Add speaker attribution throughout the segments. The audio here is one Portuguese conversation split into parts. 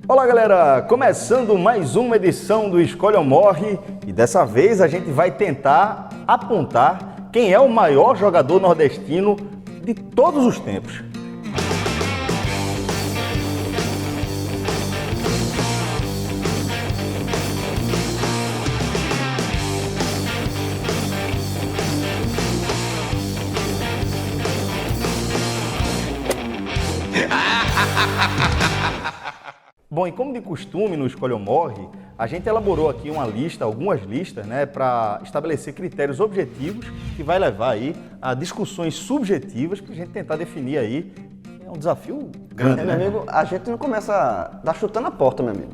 Speaker 1: Olá galera, começando mais uma edição do Escolhe ou Morre e dessa vez a gente vai tentar apontar quem é o maior jogador nordestino de todos os tempos. Bom, e como de costume no Escolhe ou Morre, a gente elaborou aqui algumas listas, né, para estabelecer critérios objetivos que vai levar aí a discussões subjetivas para a gente tentar definir aí. É um desafio grande,
Speaker 2: Meu amigo, a gente não começa a dar chutando a porta, meu amigo.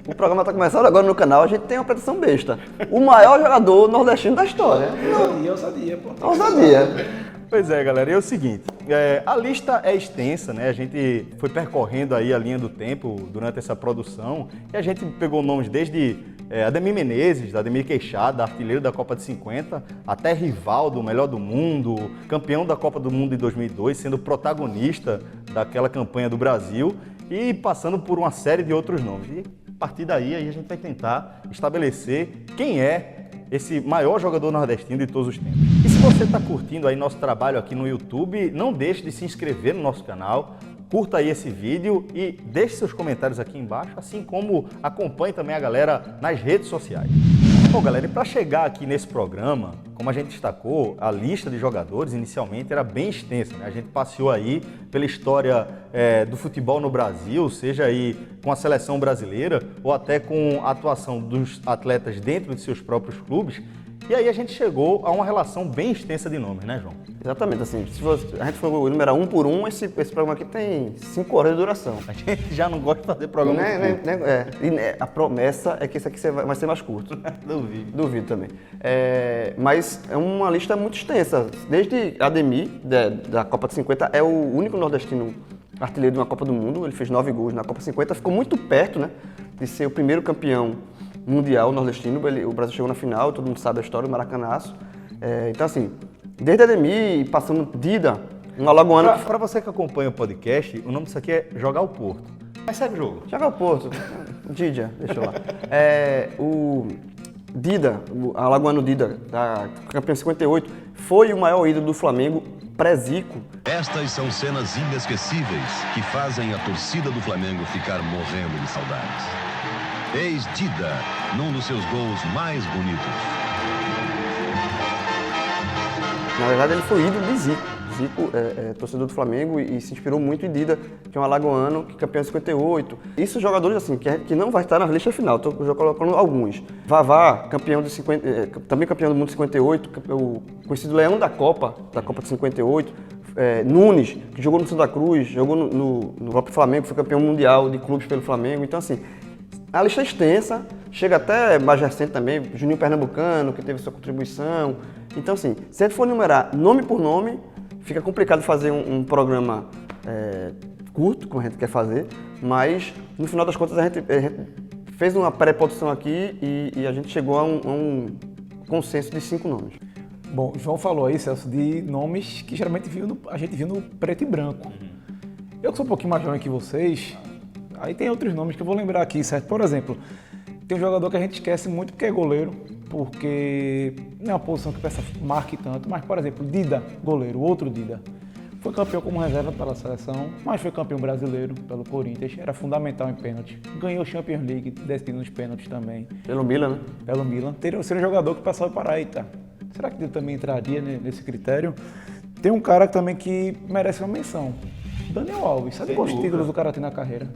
Speaker 2: O programa está começando agora no canal, a gente tem uma pretensão besta. O maior jogador nordestino da história.
Speaker 3: Ousadia, pô.
Speaker 2: Ousadia.
Speaker 1: Pois é, galera, e é o seguinte, a lista é extensa, né? A gente foi percorrendo aí a linha do tempo durante essa produção e a gente pegou nomes desde Ademir Menezes, Ademir Queixada, artilheiro da Copa de 50, até Rivaldo, melhor do mundo, campeão da Copa do Mundo de 2002, sendo protagonista daquela campanha do Brasil e passando por uma série de outros nomes. E a partir daí a gente vai tentar estabelecer quem é esse maior jogador nordestino de todos os tempos. E se você está curtindo aí nosso trabalho aqui no YouTube, não deixe de se inscrever no nosso canal, curta aí esse vídeo e deixe seus comentários aqui embaixo, assim como acompanhe também a galera nas redes sociais. Bom, galera, e para chegar aqui nesse programa, como a gente destacou, a lista de jogadores inicialmente era bem extensa, né? A gente passeou aí pela história do futebol no Brasil, seja aí com a seleção brasileira ou até com a atuação dos atletas dentro de seus próprios clubes. E aí a gente chegou a uma relação bem extensa de nomes, né, João?
Speaker 2: Exatamente, assim, se a gente for enumerar um por um, esse programa aqui tem 5 horas de duração.
Speaker 1: A gente já não gosta de fazer programa muito curto.
Speaker 2: A promessa é que esse aqui vai ser mais curto. Duvido também. Mas é uma lista muito extensa. Desde Ademir, da Copa de 50, é o único nordestino artilheiro de uma Copa do Mundo. Ele fez 9 gols na Copa 50, ficou muito perto, né, de ser o primeiro campeão mundial nordestino. O Brasil chegou na final, todo mundo sabe a história do Maracanaço. Então, assim, desde Ademir, passando Dida, um alagoano...
Speaker 1: Para você que acompanha o podcast, o nome disso aqui é Jogar o Porto. Mas segue o jogo.
Speaker 2: Jogar o Porto, Didia, deixa eu lá. O Dida, o alagoano Dida, campeão 58, foi o maior ídolo do Flamengo, pré-Zico.
Speaker 4: Estas são cenas inesquecíveis que fazem a torcida do Flamengo ficar morrendo de saudades. Eis Dida, num dos seus gols mais bonitos.
Speaker 2: Na verdade, ele foi ídolo de Zico. Zico é torcedor do Flamengo e se inspirou muito em Dida, que é um alagoano, que é campeão em 58. Isso jogadores assim, que não vai estar na lista final, estou já colocando alguns. Vavá, campeão de 50, também campeão do mundo de 58, o conhecido Leão da Copa de 58. Nunes, que jogou no Santa Cruz, jogou no próprio Flamengo, foi campeão mundial de clubes pelo Flamengo. Então, assim, a lista é extensa, chega até mais recente também, Juninho Pernambucano, que teve sua contribuição. Então, assim, se a gente for enumerar nome por nome, fica complicado fazer um programa curto, como a gente quer fazer, mas, no final das contas, a gente fez uma pré-produção aqui e a gente chegou a um consenso de 5 nomes.
Speaker 3: Bom, o João falou aí, Celso, de nomes que geralmente a gente viu no preto e branco. Eu que sou um pouquinho mais jovem que vocês, aí tem outros nomes que eu vou lembrar aqui, certo? Por exemplo, tem um jogador que a gente esquece muito porque é goleiro, porque não é uma posição que peça marque tanto, mas, por exemplo, Dida, goleiro, outro Dida. Foi campeão como reserva pela seleção, mas foi campeão brasileiro pelo Corinthians, era fundamental em pênalti. Ganhou o Champions League, decidindo nos pênaltis também.
Speaker 2: Pelo Milan, né?
Speaker 3: Pelo Milan. Seria um jogador que o pessoal vai parar aí, tá? Será que ele também entraria nesse critério? Tem um cara também que merece uma menção. Daniel Alves. Sabe quantos títulos o cara tem na carreira?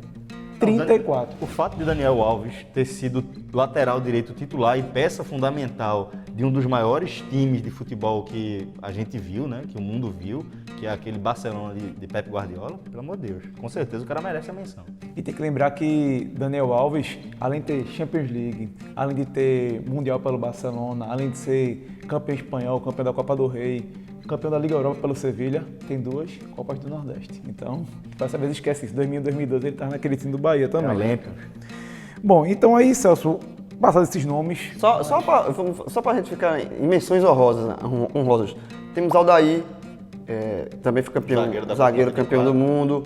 Speaker 3: 34.
Speaker 1: O fato de Daniel Alves ter sido lateral direito titular e peça fundamental de um dos maiores times de futebol que a gente viu, né, que o mundo viu, que é aquele Barcelona de Pep Guardiola, pelo amor de Deus, com certeza o cara merece a menção.
Speaker 3: E tem que lembrar que Daniel Alves, além de ter Champions League, além de ter Mundial pelo Barcelona, além de ser campeão espanhol, campeão da Copa do Rei, campeão da Liga Europa pelo Sevilha, tem 2 Copas do Nordeste. Então, dessa vez esquece isso. 2000 2012 ele estava naquele time do Bahia também.
Speaker 1: Olímpio.
Speaker 3: Bom, então aí, Celso, passados esses nomes...
Speaker 2: Só para a gente ficar em menções honrosas. Temos Aldair, também foi campeão, zagueiro campeão do mundo.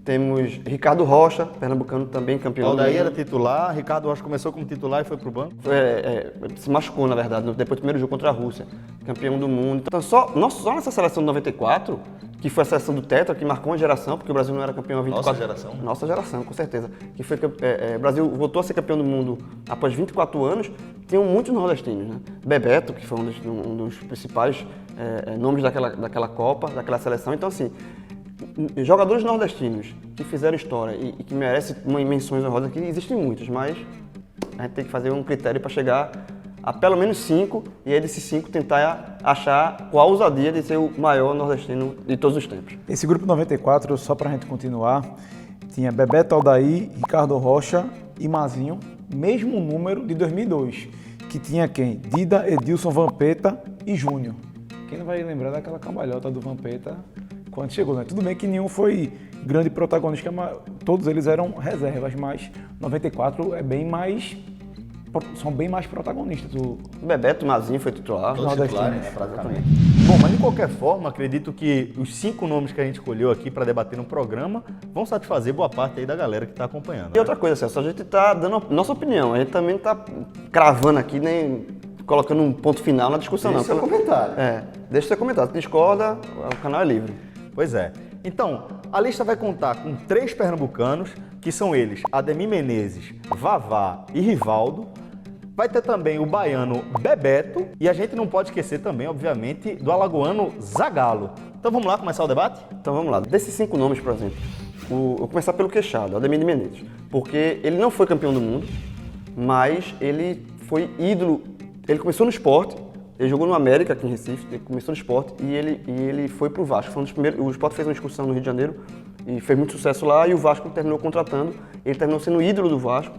Speaker 2: Temos Ricardo Rocha, pernambucano também, campeão.
Speaker 1: Aldair era titular, Ricardo Rocha começou como titular e foi pro banco.
Speaker 2: Se machucou, na verdade, depois do primeiro jogo contra a Rússia. Campeão do mundo. Então, só nessa seleção de 94, que foi a seleção do Tetra, que marcou uma geração, porque o Brasil não era campeão há 24
Speaker 1: Nossa geração?
Speaker 2: Nossa geração, com certeza. Que foi, o Brasil voltou a ser campeão do mundo após 24 anos. Tinham muitos nordestinos, né? Bebeto, que foi um dos principais nomes daquela Copa, daquela seleção. Então, assim, jogadores nordestinos que fizeram história e que merecem menções honrosas, que existem muitos, mas a gente tem que fazer um critério para chegar a pelo menos 5, e aí desses 5 tentar achar qual a ousadia de ser o maior nordestino de todos os tempos.
Speaker 3: Esse grupo 94, só pra gente continuar, tinha Bebeto, Aldair, Ricardo Rocha e Mazinho, mesmo número de 2002, que tinha quem? Dida, Edilson, Vampeta e Júnior. Quem não vai lembrar daquela cambalhota do Vampeta quando chegou, né? Tudo bem que nenhum foi grande protagonista, mas todos eles eram reservas, mas 94 são bem mais protagonistas. O
Speaker 2: Bebeto, Mazinho foi titular.
Speaker 1: Todos titulares, né, praticamente. Bom, mas de qualquer forma, acredito que os 5 nomes que a gente escolheu aqui para debater no programa vão satisfazer boa parte aí da galera que está acompanhando.
Speaker 2: E outra coisa, Celso, a gente está dando a nossa opinião, a gente também está cravando aqui, nem colocando um ponto final na discussão.
Speaker 1: Deixa seu comentário.
Speaker 2: Deixa seu comentário. Se discorda, o canal é livre.
Speaker 1: Pois é. Então, a lista vai contar com 3 pernambucanos, que são eles Ademir Menezes, Vavá e Rivaldo. Vai ter também o baiano Bebeto e a gente não pode esquecer também, obviamente, do alagoano Zagallo. Então vamos lá começar o debate?
Speaker 2: Então vamos lá. Desses 5 nomes, por exemplo, eu vou começar pelo queixado, Ademir Menezes, porque ele não foi campeão do mundo, mas ele foi ídolo. Ele começou no Sport, ele jogou no América aqui em Recife, ele começou no Sport e ele foi pro Vasco. Foi um dos primeiros, o Sport fez uma excursão no Rio de Janeiro e fez muito sucesso lá, e o Vasco terminou contratando. Ele terminou sendo ídolo do Vasco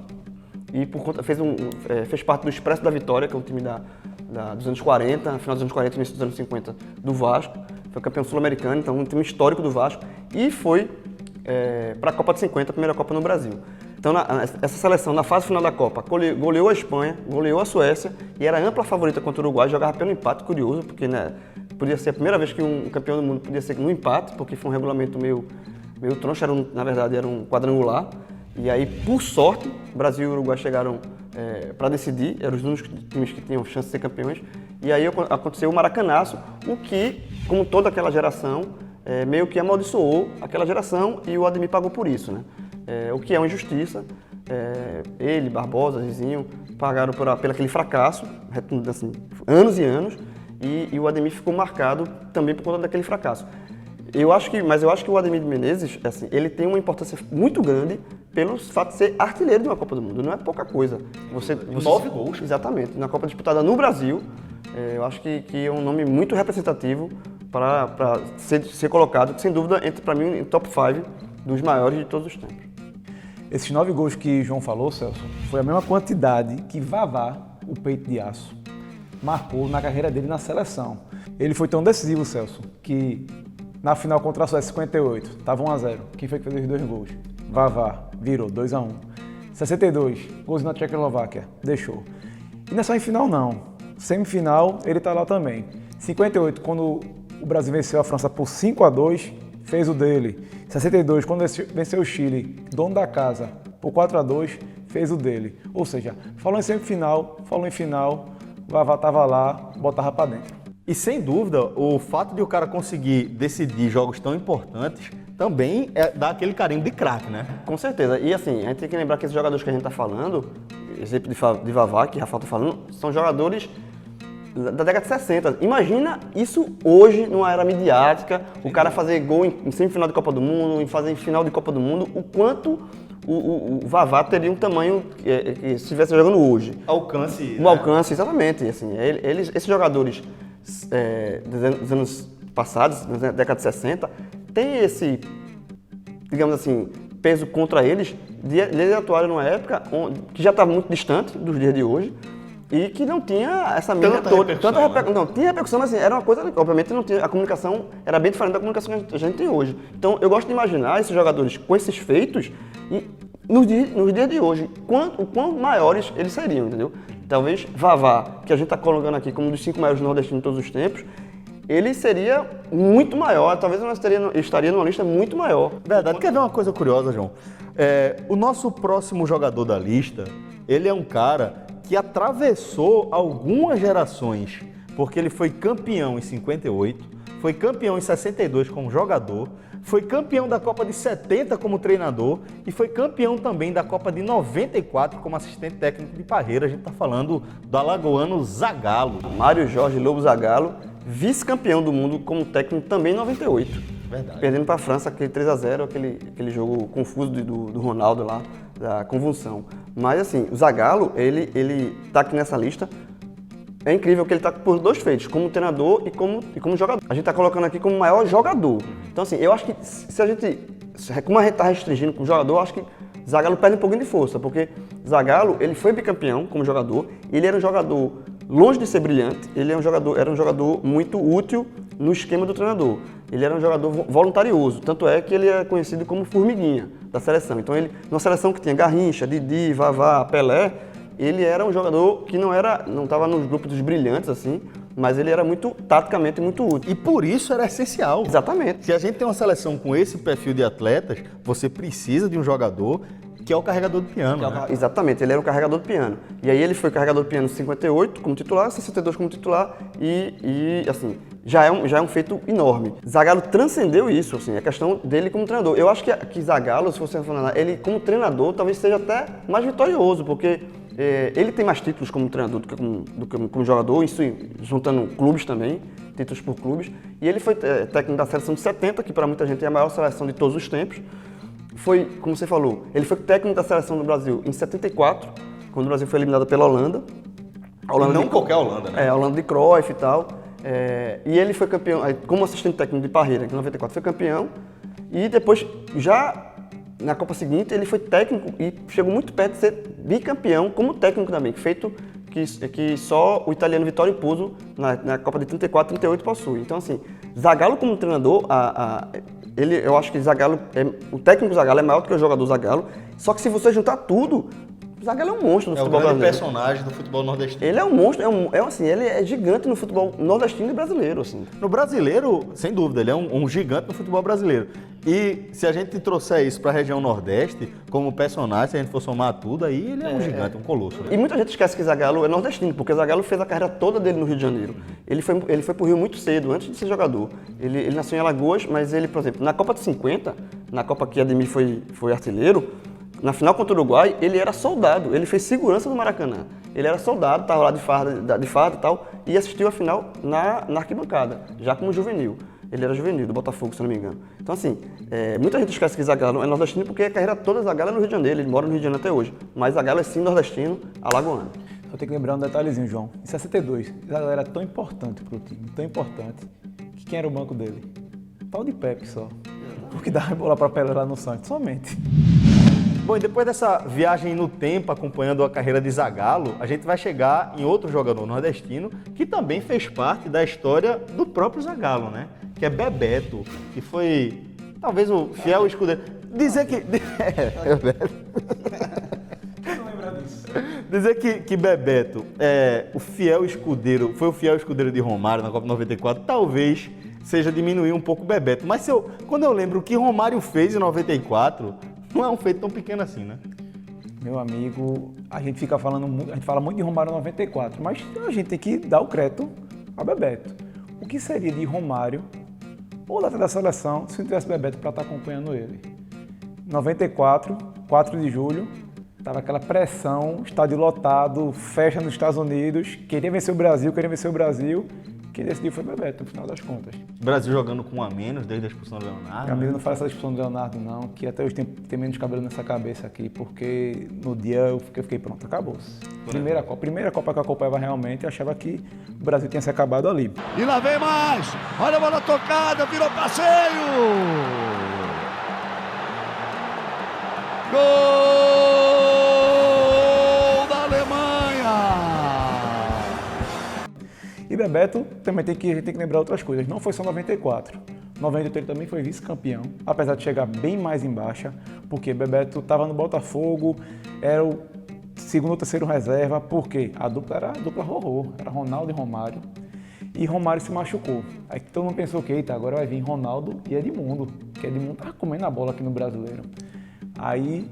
Speaker 2: e por conta, fez parte do Expresso da Vitória, que é um time dos anos 40, final dos anos 40 e início dos anos 50 do Vasco. Foi campeão sul-americano, então um time histórico do Vasco, e foi para a Copa de 50, a primeira Copa no Brasil. Então essa seleção, na fase final da Copa, goleou a Espanha, goleou a Suécia e era ampla favorita contra o Uruguai, jogava pelo empate, curioso, porque podia ser a primeira vez que um campeão do mundo podia ser no empate, porque foi um regulamento meio troncho, na verdade era um quadrangular. E aí, por sorte, Brasil e Uruguai chegaram para decidir, eram os únicos times que tinham chance de ser campeões. E aí aconteceu o maracanaço, o que, como toda aquela geração, meio que amaldiçoou aquela geração, e o Ademir pagou por isso, né? O que é uma injustiça. Ele, Barbosa, Zizinho, pagaram por aquele fracasso, assim, anos e anos, e o Ademir ficou marcado também por conta daquele fracasso. Mas eu acho que o Ademir Menezes, assim, ele tem uma importância muito grande pelo fato de ser artilheiro de uma Copa do Mundo. Não é pouca coisa.
Speaker 1: 9 gols.
Speaker 2: Exatamente. Na Copa disputada no Brasil, eu acho que é um nome muito representativo para ser colocado, sem dúvida, para mim, em top 5 dos maiores de todos os tempos.
Speaker 3: Esses 9 gols que João falou, Celso, foi a mesma quantidade que Vavá, o peito de aço, marcou na carreira dele na seleção. Ele foi tão decisivo, Celso, que na final contra a Suécia 58, estava 1-0. Quem foi que fez os 2 gols? Vavá, virou 2-1. 62, gols na Tchecoslováquia, deixou. E não é só em final não, semifinal ele está lá também. 58, quando o Brasil venceu a França por 5-2, fez o dele. 62, quando venceu o Chile, dono da casa, por 4-2, fez o dele. Ou seja, falou em semifinal, falou em final, Vavá estava lá, botava para dentro.
Speaker 1: E sem dúvida, o fato de o cara conseguir decidir jogos tão importantes também dá aquele carinho de craque, né?
Speaker 2: Com certeza. E assim, a gente tem que lembrar que esses jogadores que a gente está falando, exemplo de Vavá, que Rafael está falando, são jogadores da década de 60. Imagina isso hoje, numa era midiática, o cara fazer gol em semifinal de Copa do Mundo, em fazer em final de Copa do Mundo, o quanto o Vavá teria um tamanho que se estivesse jogando hoje.
Speaker 1: Alcance.
Speaker 2: Um alcance, exatamente. Assim, esses jogadores dos anos passados, na década de 60, tem esse, digamos assim, peso contra eles de eles atuarem numa época que já estava muito distante dos dias de hoje e que não tinha essa mídia toda. Não, tinha repercussão, mas assim, era uma coisa, obviamente não tinha, a comunicação era bem diferente da comunicação que a gente tem hoje. Então eu gosto de imaginar esses jogadores com esses feitos e nos dias de hoje, o quão maiores eles seriam, entendeu? Talvez Vavá, que a gente está colocando aqui como um dos 5 maiores nordestinos de todos os tempos, ele seria muito maior, talvez nós estaria numa lista muito maior.
Speaker 1: Verdade. Quer ver uma coisa curiosa, João? O nosso próximo jogador da lista, ele é um cara que atravessou algumas gerações, porque ele foi campeão em 58, foi campeão em 62 como jogador, foi campeão da Copa de 70 como treinador e foi campeão também da Copa de 94 como assistente técnico de carreira. A gente está falando do alagoano Zagallo.
Speaker 2: Mário Jorge Lobo Zagallo, vice-campeão do mundo como técnico também em 98.
Speaker 1: Verdade.
Speaker 2: Perdendo para a França, aquele 3-0, aquele jogo confuso do Ronaldo lá, da convulsão. Mas assim, o Zagallo, ele tá aqui nessa lista. É incrível que ele está por dois feitos, como treinador e como jogador. A gente está colocando aqui como maior jogador. Então assim, eu acho que como a gente está restringindo com o jogador, eu acho que Zagallo perde um pouquinho de força, porque Zagallo, ele foi bicampeão como jogador, ele era um jogador longe de ser brilhante, ele era um jogador muito útil no esquema do treinador. Ele era um jogador voluntarioso, tanto é que ele é conhecido como formiguinha da seleção. Então ele, numa seleção que tinha Garrincha, Didi, Vavá, Pelé, ele era um jogador que não estava nos grupos dos brilhantes, assim, mas ele era muito, taticamente, muito útil.
Speaker 1: E por isso era essencial.
Speaker 2: Exatamente.
Speaker 1: Se a gente tem uma seleção com esse perfil de atletas, você precisa de um jogador que é o carregador do piano. Né?
Speaker 2: Exatamente, ele era o carregador do piano. E aí ele foi carregador do piano em 58 como titular, 62 como titular e assim, já é um feito enorme. Zagallo transcendeu isso, assim, a questão dele como treinador. Eu acho que Zagallo, se você falar, ele como treinador talvez seja até mais vitorioso, porque ele tem mais títulos como treinador do que como jogador, isso juntando clubes também, títulos por clubes. E ele foi técnico da seleção de 70, que para muita gente é a maior seleção de todos os tempos. Foi, como você falou, ele foi técnico da seleção do Brasil em 74, quando o Brasil foi eliminado pela Holanda.
Speaker 1: Não qualquer Holanda, né?
Speaker 2: A Holanda de Cruyff e tal. E ele foi campeão, como assistente técnico de Parreira, que em 94 foi campeão. E depois, já na Copa seguinte, ele foi técnico e chegou muito perto de ser bicampeão como técnico também, feito que só o italiano Vittorio Pozzo na Copa de 34 e 38 possui. Então, assim, Zagallo como treinador, eu acho que o técnico Zagallo é maior do que o jogador Zagallo, só que se você juntar tudo, Zagallo é um monstro no futebol brasileiro.
Speaker 1: É o grande personagem do futebol nordestino.
Speaker 2: Ele é um monstro, assim, ele é gigante no futebol nordestino e brasileiro, assim.
Speaker 1: No brasileiro, sem dúvida, ele é um gigante no futebol brasileiro. E se a gente trouxer isso para a região Nordeste, como personagem, se a gente for somar tudo, aí ele é um gigante, um colosso. Né?
Speaker 2: E muita gente esquece que Zagallo é nordestino, porque Zagallo fez a carreira toda dele no Rio de Janeiro. Ele foi pro Rio muito cedo, antes de ser jogador. Ele nasceu em Alagoas, mas ele, por exemplo, na Copa de 50, na Copa que Ademir foi artilheiro, na final contra o Uruguai, ele era soldado, ele fez segurança no Maracanã. Ele era soldado, estava lá de farda e tal, e assistiu a final na arquibancada, já como juvenil. Ele era juvenil, do Botafogo, se não me engano. Então, assim, muita gente esquece que Zagallo é nordestino porque a carreira toda de Zagallo é no Rio de Janeiro, ele mora no Rio de Janeiro até hoje. Mas Zagallo é sim nordestino, alagoano.
Speaker 3: Só tem que lembrar um detalhezinho, João. Em 62, Zagallo era tão importante pro time, tão importante, que quem era o banco dele? Tal de Pepe só. Porque dava bola pra Pelé lá no Santos, somente.
Speaker 1: Bom, e depois dessa viagem no tempo, acompanhando a carreira de Zagallo, a gente vai chegar em outro jogador nordestino que também fez parte da história do próprio Zagallo, né? Que é Bebeto, que foi talvez o fiel escudeiro. Dizer que...
Speaker 3: Não lembrar disso.
Speaker 1: Dizer que Bebeto foi o fiel escudeiro de Romário na Copa 94, talvez seja diminuir um pouco o Bebeto. Mas quando eu lembro o que Romário fez em 94... não é um feito tão pequeno assim, né?
Speaker 3: Meu amigo, a gente fala muito de Romário 94, mas a gente tem que dar o crédito a Bebeto. O que seria de Romário, ou da seleção, se não tivesse Bebeto para estar acompanhando ele? 94, 4 de julho, estava aquela pressão, estádio lotado, festa nos Estados Unidos, queria vencer o Brasil. Quem decidiu foi Bebeto, no final das contas.
Speaker 1: Brasil jogando com um a menos desde a expulsão do Leonardo.
Speaker 3: Meu amigo, não fala essa expulsão do Leonardo, não, que até hoje tem menos cabelo nessa cabeça aqui, porque no dia eu fiquei pronto, acabou. Primeira Copa que eu acompanhava realmente, eu achava que o Brasil tinha se acabado ali.
Speaker 5: E lá vem mais! Olha a bola tocada, virou passeio! Gol da Alemanha!
Speaker 3: E Bebeto também a gente tem que lembrar outras coisas. Não foi só 94. 98 ele também foi vice-campeão, apesar de chegar bem mais em baixa, porque Bebeto estava no Botafogo, era o segundo ou terceiro reserva, porque a dupla era a dupla horror, era Ronaldo e Romário. e Romário se machucou. Aí todo mundo pensou que, eita, agora vai vir Ronaldo e Edmundo, que Edmundo tava comendo a bola aqui no Brasileiro. Aí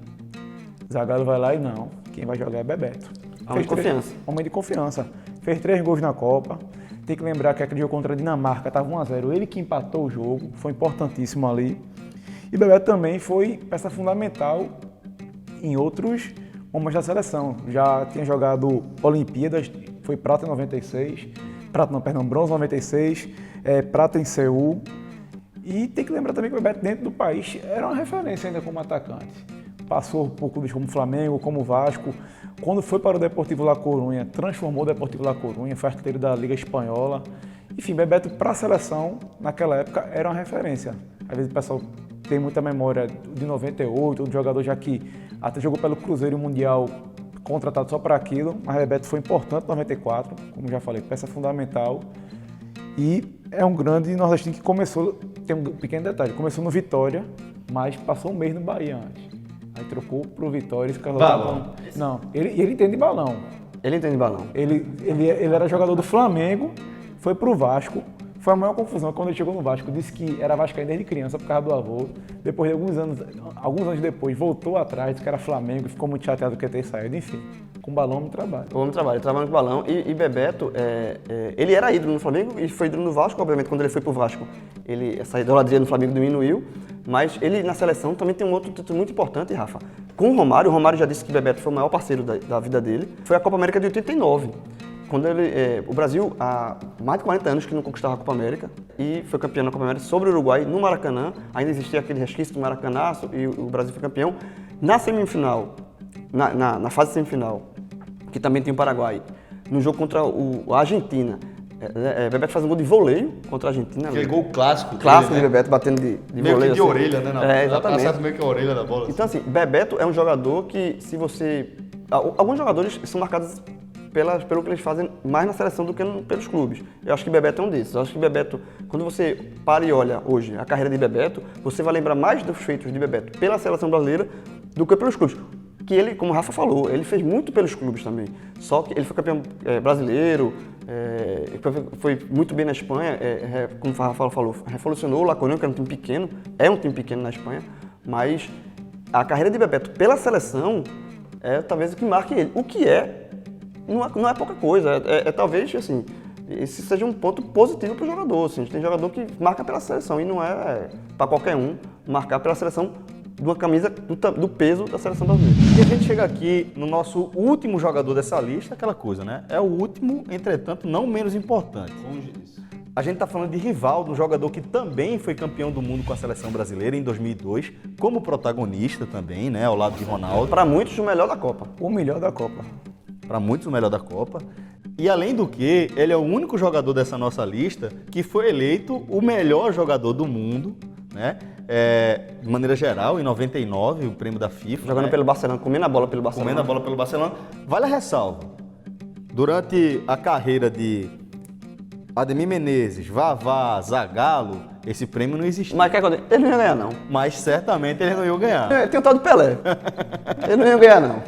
Speaker 3: Zagallo vai lá e não, quem vai jogar é Bebeto.
Speaker 2: Homem de confiança.
Speaker 3: Homem de confiança. Fez 3 gols na Copa. Tem que lembrar que aquele jogo contra a Dinamarca estava 1-0. Ele que empatou o jogo, foi importantíssimo ali. E Bebeto também foi peça fundamental em outros momentos da seleção. Já tinha jogado Olimpíadas, foi prata em 96, bronze em 96, prata em Seul. E tem que lembrar também que o Bebeto dentro do país era uma referência ainda como atacante. Passou por clubes como Flamengo, como Vasco. Quando foi para o Deportivo La Coruña, transformou o Deportivo La Coruña, foi artilheiro da Liga Espanhola. Enfim, Bebeto para a seleção, naquela época, era uma referência. Às vezes o pessoal tem muita memória de 98, um jogador já que até jogou pelo Cruzeiro Mundial, contratado só para aquilo, mas Bebeto foi importante em 94, como já falei, peça fundamental. E é um grande nordestino que começou, tem um pequeno detalhe, começou no Vitória, mas passou um mês no Bahia antes. Aí trocou pro Vitória e ficava
Speaker 1: Balão.
Speaker 3: Não, ele entende balão.
Speaker 2: Ele entende balão.
Speaker 3: Ele era jogador do Flamengo, foi pro Vasco. Foi a maior confusão quando ele chegou no Vasco. Disse que era vascaíno desde criança por causa do avô. Depois de alguns anos depois, voltou atrás, disse que era Flamengo, ficou muito chateado com ter saído. Enfim, com balão no trabalho.
Speaker 2: O homem trabalha, ele trabalha com balão. E Bebeto, ele era ídolo no Flamengo e foi ídolo no Vasco, obviamente, quando ele foi pro Vasco. Essa idolatria no Flamengo diminuiu, mas ele na seleção também tem um outro título muito importante, Rafa. Com o Romário já disse que Bebeto foi o maior parceiro da vida dele. Foi a Copa América de 89. Quando o Brasil, há mais de 40 anos que não conquistava a Copa América e foi campeão na Copa América sobre o Uruguai, no Maracanã. Ainda existia aquele resquício do Maracanã e o Brasil foi campeão. Na semifinal, na fase semifinal, que também tem o Paraguai, no jogo contra a Argentina, Bebeto faz um gol de voleio contra a Argentina.
Speaker 1: Aquele gol clássico.
Speaker 2: Clássico
Speaker 1: dele,
Speaker 2: de Bebeto batendo de
Speaker 1: meio
Speaker 2: voleio.
Speaker 1: que de orelha, né?
Speaker 2: Exatamente.
Speaker 1: Passado meio que a orelha da bola.
Speaker 2: Então, assim, Bebeto é um jogador que, se você... Alguns jogadores são marcados pelo que eles fazem mais na seleção do que pelos clubes. Eu acho que Bebeto é um desses. Eu acho que Bebeto, quando você para e olha hoje a carreira de Bebeto, você vai lembrar mais dos feitos de Bebeto pela seleção brasileira do que pelos clubes. Que ele, como o Rafa falou, ele fez muito pelos clubes também. Só que ele foi campeão brasileiro, foi muito bem na Espanha, como o Rafa falou, revolucionou o La Coruña, que era um time pequeno, é um time pequeno na Espanha, mas a carreira de Bebeto pela seleção é talvez o que marque ele. O que não é pouca coisa, talvez, assim, esse seja um ponto positivo para o jogador. Assim, a gente tem jogador que marca pela seleção e não é para qualquer um marcar pela seleção de uma camisa do peso da seleção brasileira.
Speaker 1: E a gente chega aqui no nosso último jogador dessa lista, aquela coisa, né? É o último, entretanto, não menos importante. Longe disso. A gente está falando de Rivaldo, um jogador que também foi campeão do mundo com a seleção brasileira em 2002, como protagonista também, né? Ao lado de Ronaldo.
Speaker 2: Para muitos, o melhor da Copa.
Speaker 3: O melhor da Copa.
Speaker 1: Para muitos, o melhor da Copa. E além do que, ele é o único jogador dessa nossa lista que foi eleito o melhor jogador do mundo, né? De maneira geral, em 99, o prêmio da FIFA.
Speaker 2: Jogando pelo Barcelona, comendo a bola pelo Barcelona.
Speaker 1: Comendo a bola pelo Barcelona. Vale a ressalva. Durante a carreira de Ademir Menezes, Vavá, Zagallo, esse prêmio não existia.
Speaker 2: Mas ele não ia ganhar, não.
Speaker 1: Mas certamente ele não ia ganhar.
Speaker 2: Tem o tal do Pelé. Ele não ia ganhar, não.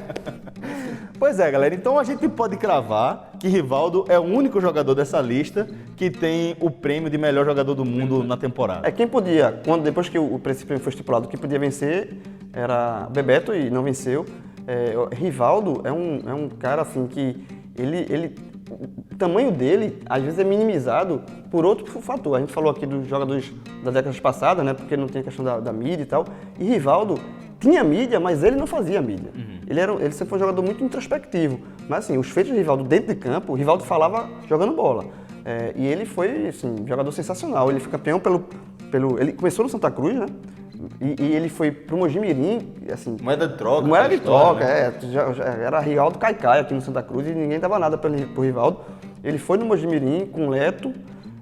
Speaker 1: Pois é, galera. Então a gente pode cravar que Rivaldo é o único jogador dessa lista que tem o prêmio de melhor jogador do mundo na temporada.
Speaker 2: Quem podia, depois que esse prêmio foi estipulado, quem podia vencer era Bebeto e não venceu. Rivaldo é um cara assim que o tamanho dele às vezes é minimizado por outro fator. A gente falou aqui dos jogadores das décadas passadas, né? Porque não tem a questão da mídia e tal. E Rivaldo tinha mídia, mas ele não fazia mídia. Ele sempre foi um jogador muito introspectivo. Mas assim, os feitos de Rivaldo dentro de campo, Rivaldo falava jogando bola. E ele foi assim, um jogador sensacional. Ele foi campeão ele começou no Santa Cruz, né? E ele foi pro Mojimirim, assim...
Speaker 1: Moeda de troca.
Speaker 2: Moeda de troca,
Speaker 1: né?
Speaker 2: Era Rivaldo Caicai aqui no Santa Cruz e ninguém dava nada pro Rivaldo. Ele foi no Mojimirim com Leto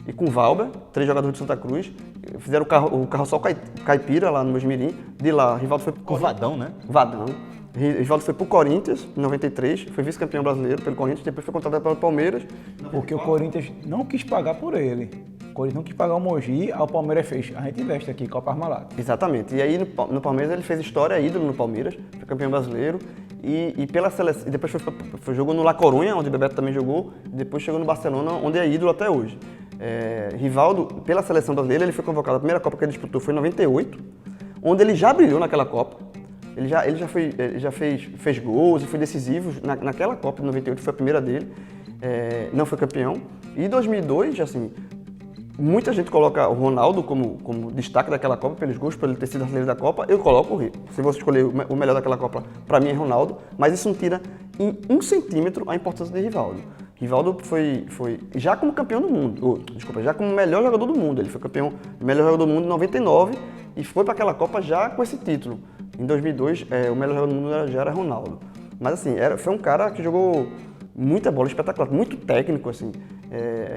Speaker 2: e com Valber, 3 jogadores de Santa Cruz. Fizeram o carrossel caipira lá no Mojimirim. De lá, Rivaldo foi pro
Speaker 1: Com Vadão, né?
Speaker 2: Vadão. Rivaldo foi pro Corinthians, em 93, foi vice-campeão brasileiro pelo Corinthians, depois foi contratado pelo Palmeiras.
Speaker 3: Porque o Corinthians não quis pagar por ele. O Corinthians não quis pagar o Mogi, aí o Palmeiras fez. A gente investe aqui, Copa Armalata.
Speaker 2: Exatamente. E aí no Palmeiras ele fez história, ídolo no Palmeiras, foi campeão brasileiro. E pela seleção, depois jogou no La Coruña, onde o Bebeto também jogou, e depois chegou no Barcelona, onde é ídolo até hoje. Rivaldo, pela seleção brasileira, ele foi convocado, a primeira Copa que ele disputou foi em 98, onde ele já brilhou naquela Copa. Ele já fez gols e foi decisivo naquela Copa de 98, foi a primeira dele. Não foi campeão. E em 2002, assim, muita gente coloca o Ronaldo como destaque daquela Copa, pelos gols, por ele ter sido artilheiro da Copa. Eu coloco o Rei. Se você escolher o melhor daquela Copa, para mim é Ronaldo, mas isso não tira em 1 centímetro a importância de Rivaldo. Rivaldo foi já como campeão do mundo, já como melhor jogador do mundo. Ele foi campeão, melhor jogador do mundo em 99 e foi para aquela Copa já com esse título. Em 2002, o melhor jogador do mundo já era Ronaldo. Mas assim, foi um cara que jogou muita bola, espetacular, muito técnico, assim.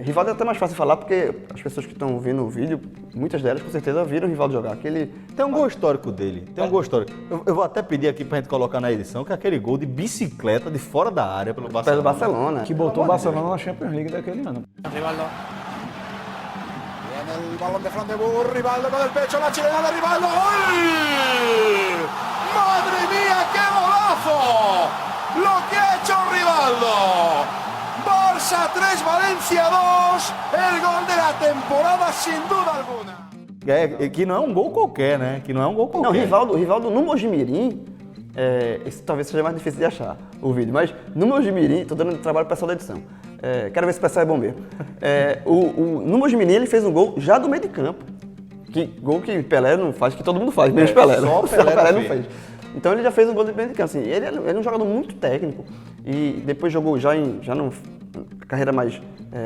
Speaker 2: Rivaldo é até mais fácil falar porque as pessoas que estão vendo o vídeo, muitas delas com certeza viram o Rivaldo jogar.
Speaker 1: Tem um gol histórico dele, tem um gol histórico. Eu vou até pedir aqui pra gente colocar na edição, que é aquele gol de bicicleta de fora da área pelo Barcelona.
Speaker 2: Pelo Barcelona.
Speaker 3: Que botou o Barcelona na Champions League daquele ano.
Speaker 5: Rivaldo. Viene el balón de Fran de Boer, Rivaldo con el pecho, la chilena de Rivaldo. ¡Gol! ¡Madre mía, qué golazo! Lo que ha hecho Rivaldo. Barça 3, Valencia 2, el gol de la temporada sin duda alguna.
Speaker 1: Que não é um gol qualquer, né? Que não é um gol qualquer.
Speaker 2: Não, Rivaldo no Mojimirim, esse talvez seja mais difícil de achar o vídeo, mas no Mojimirim, estou dando trabalho para o pessoal da edição, quero ver se o pessoal é bom mesmo. No Mojimirim ele fez um gol já do meio de campo, gol que Pelé não faz, que todo mundo faz, menos Pelé.
Speaker 1: Só Pelé
Speaker 2: não fez. Então ele já fez um gol de meio de campo, assim, ele é um jogador muito técnico e depois jogou já não carreira mais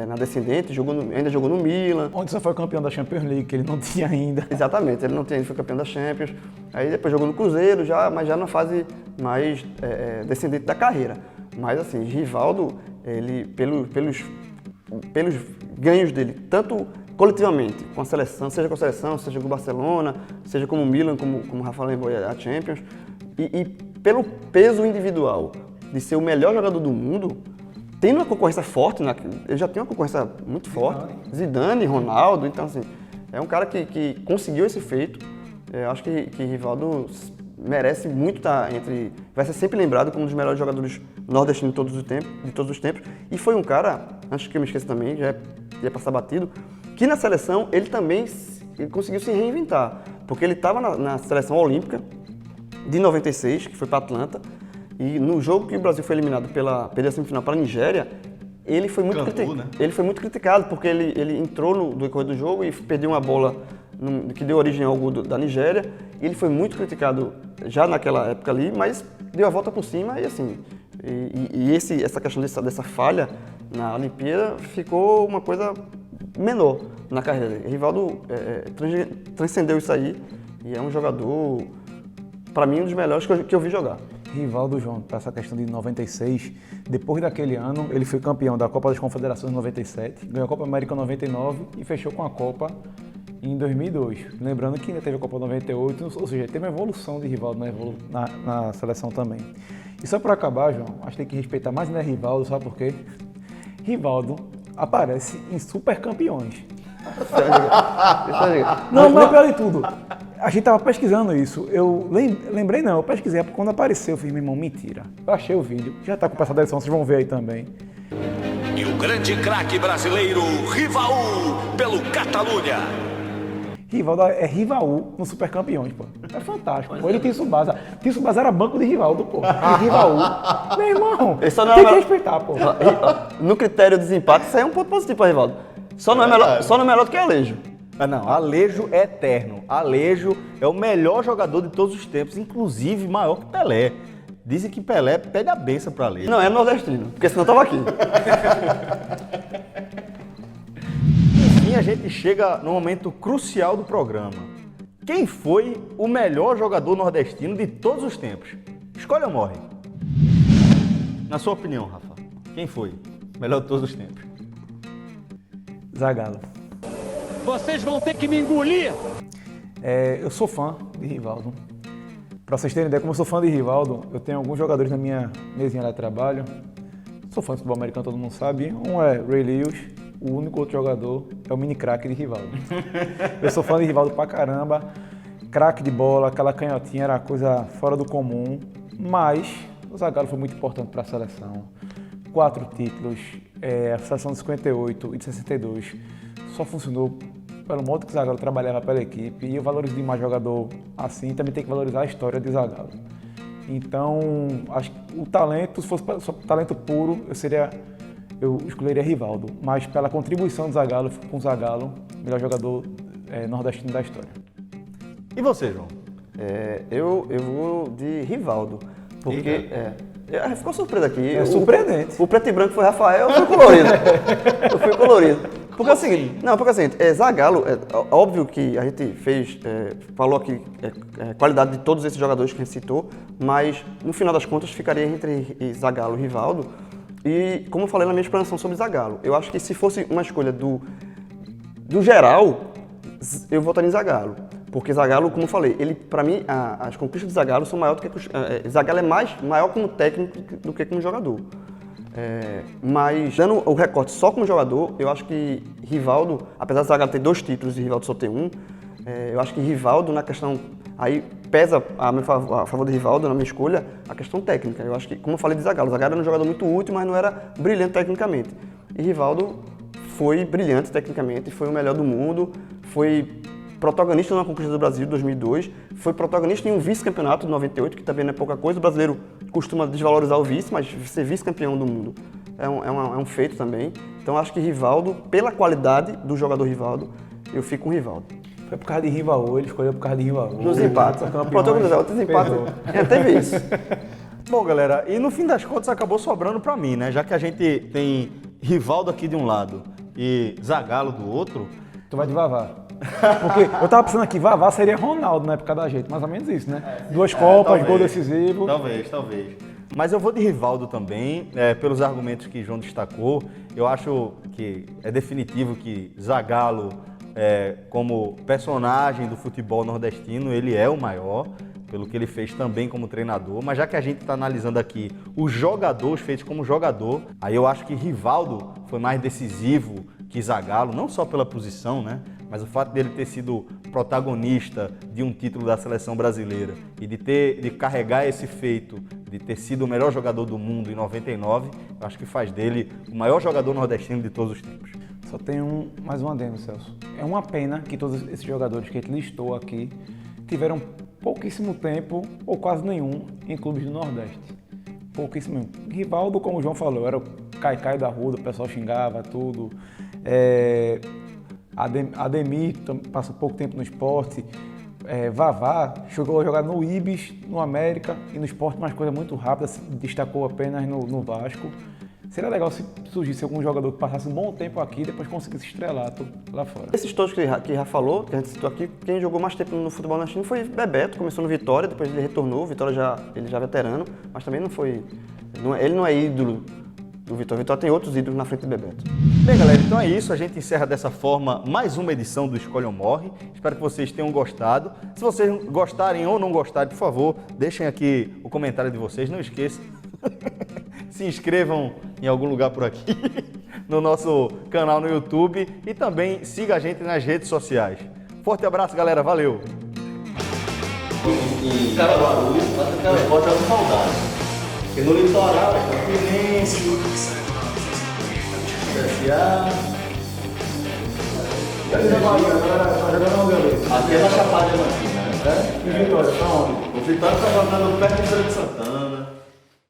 Speaker 2: na descendente, ainda jogou no Milan.
Speaker 3: Onde só foi campeão da Champions League, que ele não tinha ainda.
Speaker 2: Exatamente, ele foi campeão da Champions. Aí depois jogou no Cruzeiro, mas já na fase mais descendente da carreira. Mas assim, Rivaldo, ele, pelos ganhos dele, tanto coletivamente, com a seleção, seja com a seleção, seja com o Barcelona, seja como o Milan, como o Rafa lembrou, a Champions, e pelo peso individual de ser o melhor jogador do mundo, tem uma concorrência forte, ele já tem uma concorrência muito forte, Zidane, Ronaldo, então assim, é um cara que conseguiu esse feito. Eu acho que Rivaldo merece muito estar vai ser sempre lembrado como um dos melhores jogadores nordestinos de todos os tempos, e foi um cara, antes que eu me esqueça também, já ia passar batido, que na seleção ele também conseguiu se reinventar, porque ele estava na seleção olímpica de 96, que foi para Atlanta, e no jogo que o Brasil foi eliminado pela semifinal para a Nigéria, ele foi muito criticado, porque ele entrou no decorrer do jogo e perdeu uma bola que deu origem ao gol da Nigéria, e ele foi muito criticado já naquela época ali, mas deu a volta por cima e assim, essa questão dessa falha na Olimpíada ficou uma coisa menor na carreira dele. Rivaldo transcendeu isso aí e é um jogador, para mim, um dos melhores que eu vi jogar.
Speaker 3: Rivaldo, João, para essa questão de 96, depois daquele ano, ele foi campeão da Copa das Confederações em 97, ganhou a Copa América em 99 e fechou com a Copa em 2002. Lembrando que ainda teve a Copa 98, ou seja, teve uma evolução de Rivaldo na seleção também. E só para acabar, João, acho que tem que respeitar mais ainda Rivaldo, sabe por quê? Rivaldo aparece em Super Campeões. Não, mas pior de tudo, a gente tava pesquisando isso, eu eu pesquisei, quando apareceu, eu fiz, meu irmão, mentira. Eu achei o vídeo, já tá com o passado da edição, vocês vão ver aí também.
Speaker 5: E o grande craque brasileiro, Rivaú, pelo Catalunha.
Speaker 3: Rivaldo é Rivaú no Super Campeões, pô. É fantástico. Pô. Ele tem Tsubasa. Tsubasa era banco de Rivaldo, pô. E Rivaú. Meu irmão, tem que respeitar, pô.
Speaker 2: No critério de desempate, isso aí é um ponto positivo para Rivaldo. Só não é melhor do que Alejo.
Speaker 1: Não, Alejo é eterno. Alejo é o melhor jogador de todos os tempos, inclusive maior que Pelé. Dizem que Pelé pede a benção para Alejo.
Speaker 2: Não, é nordestino, porque senão eu tava aqui.
Speaker 1: Enfim, a gente chega no momento crucial do programa. Quem foi o melhor jogador nordestino de todos os tempos? Escolhe ou morre? Na sua opinião, Rafa, quem foi o melhor de todos os tempos?
Speaker 3: Zagallo.
Speaker 5: Vocês vão ter que me engolir.
Speaker 3: Eu sou fã de Rivaldo. Para vocês terem ideia, como eu sou fã de Rivaldo, eu tenho alguns jogadores na minha mesinha lá de trabalho. Sou fã de futebol americano, todo mundo sabe. Um é Ray Lewis, o único outro jogador é o mini craque de Rivaldo. Eu sou fã de Rivaldo pra caramba. Craque de bola, aquela canhotinha era coisa fora do comum. Mas o Zagallo foi muito importante para a seleção. 4 títulos, a seleção de 58 e de 62. só funcionou pelo modo que o Zagallo trabalhava pela equipe, e eu valorizo demais jogador assim, também tem que valorizar a história de Zagallo. Então, acho que o talento, se fosse só talento puro, eu escolheria Rivaldo, mas pela contribuição do Zagallo, eu fico com o Zagallo, melhor jogador nordestino da história.
Speaker 1: E você, João?
Speaker 2: Eu vou de Rivaldo, porque... ficou surpreso aqui.
Speaker 3: Surpreendente.
Speaker 2: O preto e branco foi Rafael, eu fui colorido. Eu fui colorido. Porque é o seguinte, Zagallo, óbvio que a gente falou aqui qualidade de todos esses jogadores que a gente citou, mas no final das contas ficaria entre Zagallo e Rivaldo. E como eu falei na minha explanação sobre Zagallo, eu acho que se fosse uma escolha do geral, eu votaria em Zagallo. Porque Zagallo, como eu falei, para mim, as conquistas de Zagallo são maiores do que... Zagallo é maior como técnico do que como jogador. Mas, dando o recorte só como jogador, eu acho que Rivaldo, apesar de Zagallo ter 2 títulos e Rivaldo só ter 1, eu acho que Rivaldo, na questão... Aí pesa a favor de Rivaldo, na minha escolha, a questão técnica. Eu acho que, como eu falei de Zagallo era um jogador muito útil, mas não era brilhante tecnicamente. E Rivaldo foi brilhante tecnicamente, foi o melhor do mundo, foi protagonista na conquista do Brasil de 2002, foi protagonista em um vice-campeonato de 98, que também não é pouca coisa. O brasileiro costuma desvalorizar o vice, mas ser vice-campeão do mundo é um feito também. Então acho que Rivaldo, pela qualidade do jogador Rivaldo, eu fico com Rivaldo.
Speaker 3: Foi por causa de Rivaldo, ele escolheu por causa de Rivaldo.
Speaker 2: Nos empates. Outros empates. Teve isso.
Speaker 1: Bom, galera, e no fim das contas acabou sobrando pra mim, né? Já que a gente tem Rivaldo aqui de um lado e Zagallo do outro.
Speaker 3: Tu vai de Vavá. Porque eu tava pensando aqui, Vavá seria Ronaldo na época da gente, mais ou menos isso, né? 2 Copas,
Speaker 1: talvez,
Speaker 3: gol decisivo.
Speaker 1: Talvez. Mas eu vou de Rivaldo também, pelos argumentos que João destacou. Eu acho que é definitivo que Zagallo, como personagem do futebol nordestino, ele é o maior, pelo que ele fez também como treinador. Mas já que a gente está analisando aqui os jogadores feitos como jogador, aí eu acho que Rivaldo foi mais decisivo que Zagallo, não só pela posição, né? Mas o fato dele ter sido protagonista de um título da seleção brasileira e de carregar esse feito, de ter sido o melhor jogador do mundo em 99, eu acho que faz dele o maior jogador nordestino de todos os tempos.
Speaker 3: Só tem mais um adendo, Celso. É uma pena que todos esses jogadores que a gente listou aqui tiveram pouquíssimo tempo, ou quase nenhum, em clubes do Nordeste. Pouquíssimo. Rivaldo, como o João falou, era o Caicai da Ruda, o pessoal xingava tudo. Ademir passou pouco tempo no esporte. Vavá chegou a jogar no Ibis, no América e no esporte, mas coisa muito rápida, se destacou apenas no Vasco. Seria legal se surgisse algum jogador que passasse um bom tempo aqui e depois conseguisse estrelar lá fora.
Speaker 2: Esses todos que já falou, que a gente citou aqui, quem jogou mais tempo no futebol nordestino foi Bebeto, começou no Vitória, depois ele retornou, Vitória ele já é veterano, mas também não foi... Ele não é ídolo do Vitória. Vitória tem outros ídolos na frente do Bebeto.
Speaker 1: Bem, galera, então é isso. A gente encerra dessa forma mais uma edição do Escolha ou Morre. Espero que vocês tenham gostado. Se vocês gostarem ou não gostarem, por favor, deixem aqui o comentário de vocês. Não esqueçam. Se inscrevam em algum lugar por aqui, no nosso canal no YouTube e também siga a gente nas redes sociais. Forte abraço, galera. Valeu!
Speaker 6: E Caruaru, bota com saudade. Porque no litoral é Campinense, CSA.
Speaker 3: E ali na Bahia, tá jogando onde ali?
Speaker 6: Aqui é na Chapada Diamantina, né?
Speaker 3: E Vitória, tá onde?
Speaker 6: O Vitória tá jogando perto de Feira de Santana.